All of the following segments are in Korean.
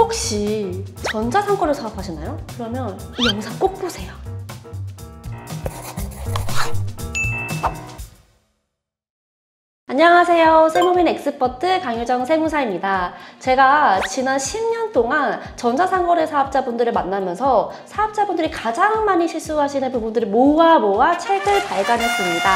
혹시 전자상거래 사업하시나요? 그러면 이 영상 꼭 보세요. 안녕하세요. 세무민 엑스퍼트 강유정 세무사입니다. 제가 지난 10년 동안 전자상거래 사업자분들을 만나면서 사업자분들이 가장 많이 실수하시는 부분들을 모아 책을 발간했습니다.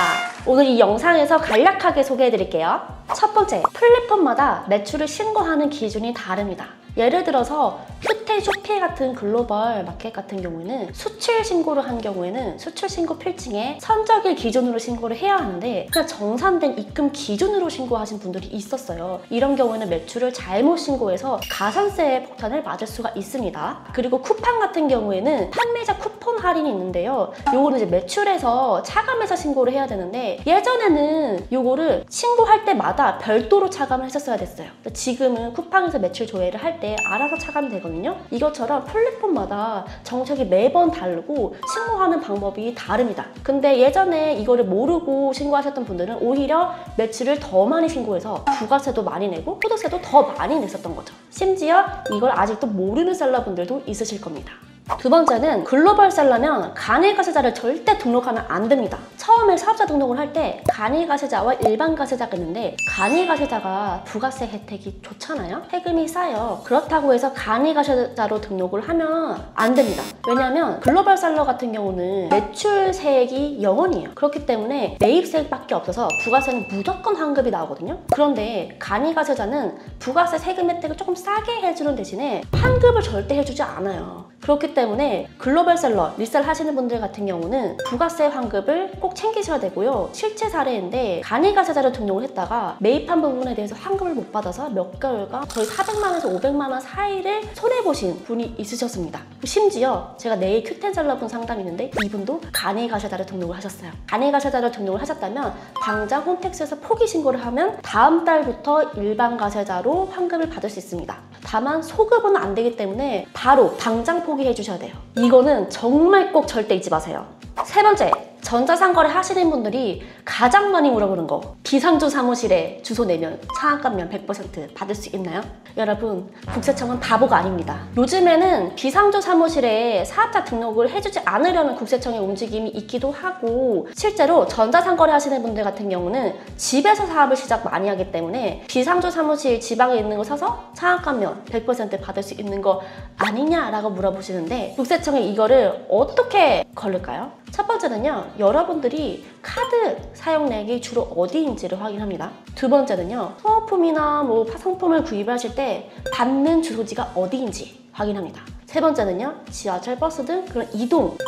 오늘 이 영상에서 간략하게 소개해드릴게요. 첫 번째, 플랫폼마다 매출을 신고하는 기준이 다릅니다. 예를 들어서 큐텐, 쇼피 같은 글로벌 마켓 같은 경우에는 수출 신고를 한 경우에는 수출 신고 필증에 선적일 기준으로 신고를 해야 하는데 그냥 정산된 입금 기준으로 신고하신 분들이 있었어요. 이런 경우에는 매출을 잘못 신고해서 가산세의 폭탄을 맞을 수가 있습니다. 그리고 쿠팡 같은 경우에는 판매자 쿠폰 할인이 있는데요. 요거는 이제 매출에서 차감해서 신고를 해야 되는데 예전에는 요거를 신고할 때마다 별도로 차감을 했었어야 됐어요. 지금은 쿠팡에서 매출 조회를 할 때 알아서 차감이 되거든요. 이것처럼 플랫폼마다 정책이 매번 다르고 신고하는 방법이 다릅니다. 근데 예전에 이거를 모르고 신고하셨던 분들은 오히려 매출을 더 많이 신고해서 부가세도 많이 내고 소득세도 더 많이 냈었던 거죠. 심지어 이걸 아직도 모르는 셀러분들도 있으실 겁니다. 두 번째는 글로벌 셀러면 간이 가세자를 절대 등록하면 안 됩니다. 처음에 사업자 등록을 할 때 간이 가세자와 일반 가세자가 있는데 간이 가세자가 부가세 혜택이 좋잖아요. 세금이 싸요. 그렇다고 해서 간이 가세자로 등록을 하면 안 됩니다. 왜냐하면 글로벌 셀러 같은 경우는 매출세액이 0원이에요. 그렇기 때문에 매입세액밖에 없어서 부가세는 무조건 환급이 나오거든요. 그런데 간이 가세자는 부가세 세금 혜택을 조금 싸게 해주는 대신에 환급을 절대 해주지 않아요. 그렇기 때문에 글로벌 셀러, 리셀 하시는 분들 같은 경우는 부가세 환급을 꼭 챙기셔야 되고요. 실제 사례인데 간이 가세자로 등록을 했다가 매입한 부분에 대해서 환급을 못 받아서 몇 개월간 거의 400만 원에서 500만 원 사이를 손해보신 분이 있으셨습니다. 심지어 제가 내일 큐텐 셀러분 상담이 있는데 이분도 간이 가세자로 등록을 하셨어요. 간이 가세자로 등록을 하셨다면 당장 홈택스에서 포기 신고를 하면 다음 달부터 일반 가세자로 환급을 받을 수 있습니다. 다만 소급은 안 되기 때문에 바로 당장 포기해 주셔야 돼요. 이거는 정말 꼭 절대 잊지 마세요. 세 번째, 전자상거래 하시는 분들이 가장 많이 물어보는 거, 비상조 사무실에 주소 내면 차압감면 100% 받을 수 있나요? 여러분, 국세청은 바보가 아닙니다. 요즘에는 비상조 사무실에 사업자 등록을 해주지 않으려는 국세청의 움직임이 있기도 하고 실제로 전자상거래 하시는 분들 같은 경우는 집에서 사업을 시작 많이 하기 때문에 비상조 사무실 지방에 있는 거 사서 차압감면 100% 받을 수 있는 거 아니냐라고 물어보시는데 국세청이 이거를 어떻게 걸릴까요? 첫 번째는요, 여러분들이 카드 사용량이 주로 어디인지를 확인합니다. 두 번째는요, 소모품이나 상품을 구입하실 때 받는 주소지가 어디인지 확인합니다. 세 번째는요, 지하철, 버스 등 그런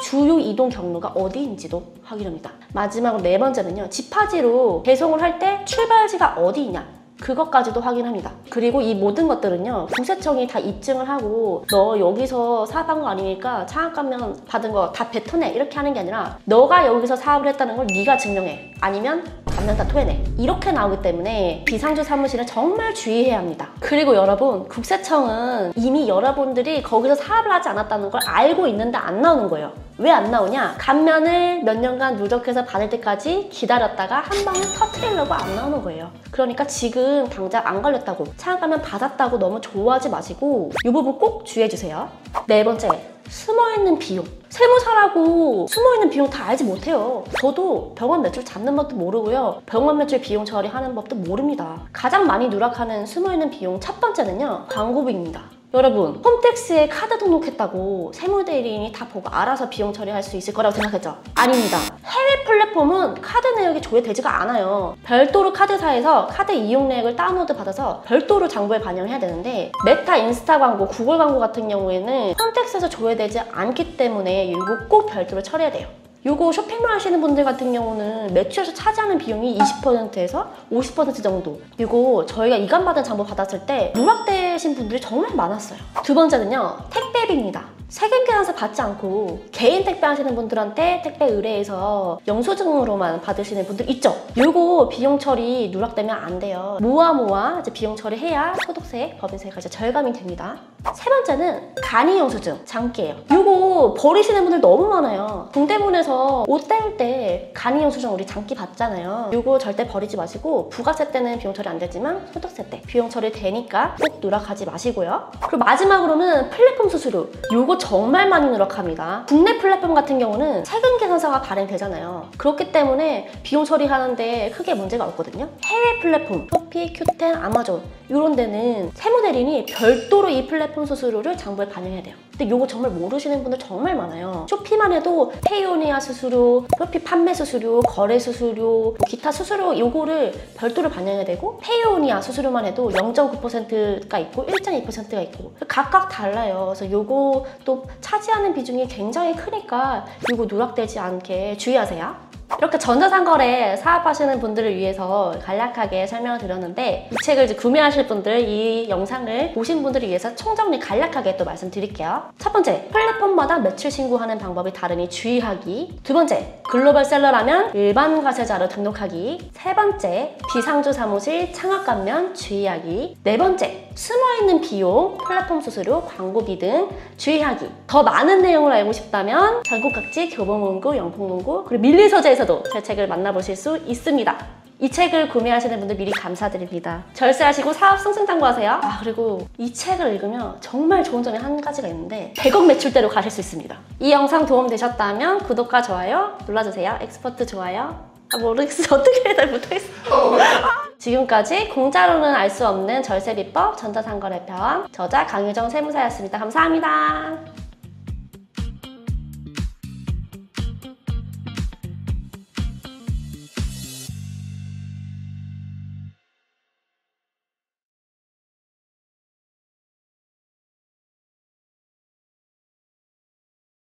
주요 이동 경로가 어디인지도 확인합니다. 마지막으로 네 번째는요, 집하지로 배송을 할 때 출발지가 어디이냐, 그것까지도 확인합니다. 그리고 이 모든 것들은요, 국세청이 다 입증을 하고 너 여기서 사업한 거 아니니까 차압감면 받은 거 다 뱉어내 이렇게 하는 게 아니라 너가 여기서 사업을 했다는 걸 네가 증명해, 아니면 감면 다 토해내, 이렇게 나오기 때문에 비상조 사무실은 정말 주의해야 합니다. 그리고 여러분, 국세청은 이미 여러분들이 거기서 사업을 하지 않았다는 걸 알고 있는데 안 나오는 거예요. 왜 안 나오냐? 감면을 몇 년간 누적해서 받을 때까지 기다렸다가 한 방에 터트리려고 안 나오는 거예요. 그러니까 지금 당장 안 걸렸다고 차감면 받았다고 너무 좋아하지 마시고 이 부분 꼭 주의해주세요. 네 번째, 숨어있는 비용. 세무사라고 숨어있는 비용 다 알지 못해요. 저도 병원 매출 잡는 법도 모르고요, 병원 매출 비용 처리하는 법도 모릅니다. 가장 많이 누락하는 숨어있는 비용 첫 번째는요, 광고비입니다. 여러분, 홈택스에 카드 등록했다고 세무대리인이 다 보고 알아서 비용 처리할 수 있을 거라고 생각했죠? 아닙니다. 해외 플랫폼은 카드 내역이 조회되지가 않아요. 별도로 카드사에서 카드 이용 내역을 다운로드 받아서 별도로 장부에 반영해야 되는데 메타, 인스타 광고, 구글 광고 같은 경우에는 홈택스에서 조회되지 않기 때문에 이거 꼭 별도로 처리해야 돼요. 요거 쇼핑몰 하시는 분들 같은 경우는 매출에서 차지하는 비용이 20%에서 50% 정도. 이거 저희가 이관받은 장부 받았을 때 누락되신 분들이 정말 많았어요. 두 번째는요, 택배비입니다. 세금 계산서 받지 않고 개인 택배 하시는 분들한테 택배 의뢰해서 영수증으로만 받으시는 분들 있죠? 요거 비용 처리 누락되면 안 돼요. 모아 이제 비용 처리해야 소득세, 법인세가 이제 절감이 됩니다. 세 번째는 간이영수증, 장기예요. 이거 버리시는 분들 너무 많아요. 동대문에서 옷 떼울 때 간이영수증 우리 장기 받잖아요. 이거 절대 버리지 마시고 부가세 때는 비용 처리 안 되지만 소득세 때 비용 처리 되니까 꼭 누락하지 마시고요. 그리고 마지막으로는 플랫폼 수수료. 이거 정말 많이 누락합니다. 국내 플랫폼 같은 경우는 세금 계산서가 발행되잖아요. 그렇기 때문에 비용 처리하는데 크게 문제가 없거든요. 해외 플랫폼, 쇼피, 큐텐, 아마존 이런 데는 세무대리인이 별도로 이 플랫폼 수수료를 장부에 반영해야 돼요. 근데 이거 정말 모르시는 분들 정말 많아요. 쇼피만 해도 페이오니아 수수료, 쇼피 판매 수수료, 거래 수수료, 기타 수수료 요거를 별도로 반영해야 되고 페이오니아 수수료만 해도 0.9%가 있고 1.2%가 있고 각각 달라요. 그래서 요거 또 차지하는 비중이 굉장히 크니까 요거 누락되지 않게 주의하세요. 이렇게 전자상거래 사업하시는 분들을 위해서 간략하게 설명을 드렸는데 이 책을 이제 구매하실 분들, 이 영상을 보신 분들을 위해서 총정리 간략하게 또 말씀드릴게요. 첫 번째, 플랫폼마다 매출 신고하는 방법이 다르니 주의하기. 두 번째, 글로벌 셀러라면 일반 과세자로 등록하기. 세 번째, 비상주 사무실 창업가면 주의하기. 네 번째, 숨어있는 비용, 플랫폼 수수료, 광고비 등 주의하기. 더 많은 내용을 알고 싶다면 전국 각지 교보문고, 영풍문고, 그리고 밀리서재에서도 제 책을 만나보실 수 있습니다. 이 책을 구매하시는 분들 미리 감사드립니다. 절세하시고 사업 승승장구하세요. 그리고 이 책을 읽으면 정말 좋은 점이 한 가지가 있는데 100억 매출대로 가실 수 있습니다. 이 영상 도움되셨다면 구독과 좋아요 눌러주세요. 엑스퍼트 좋아요. 모르겠어. 어떻게 해야 잘 못하겠어. 지금까지 공짜로는 알 수 없는 절세 비법 전자상거래편 저자 강유정 세무사였습니다. 감사합니다.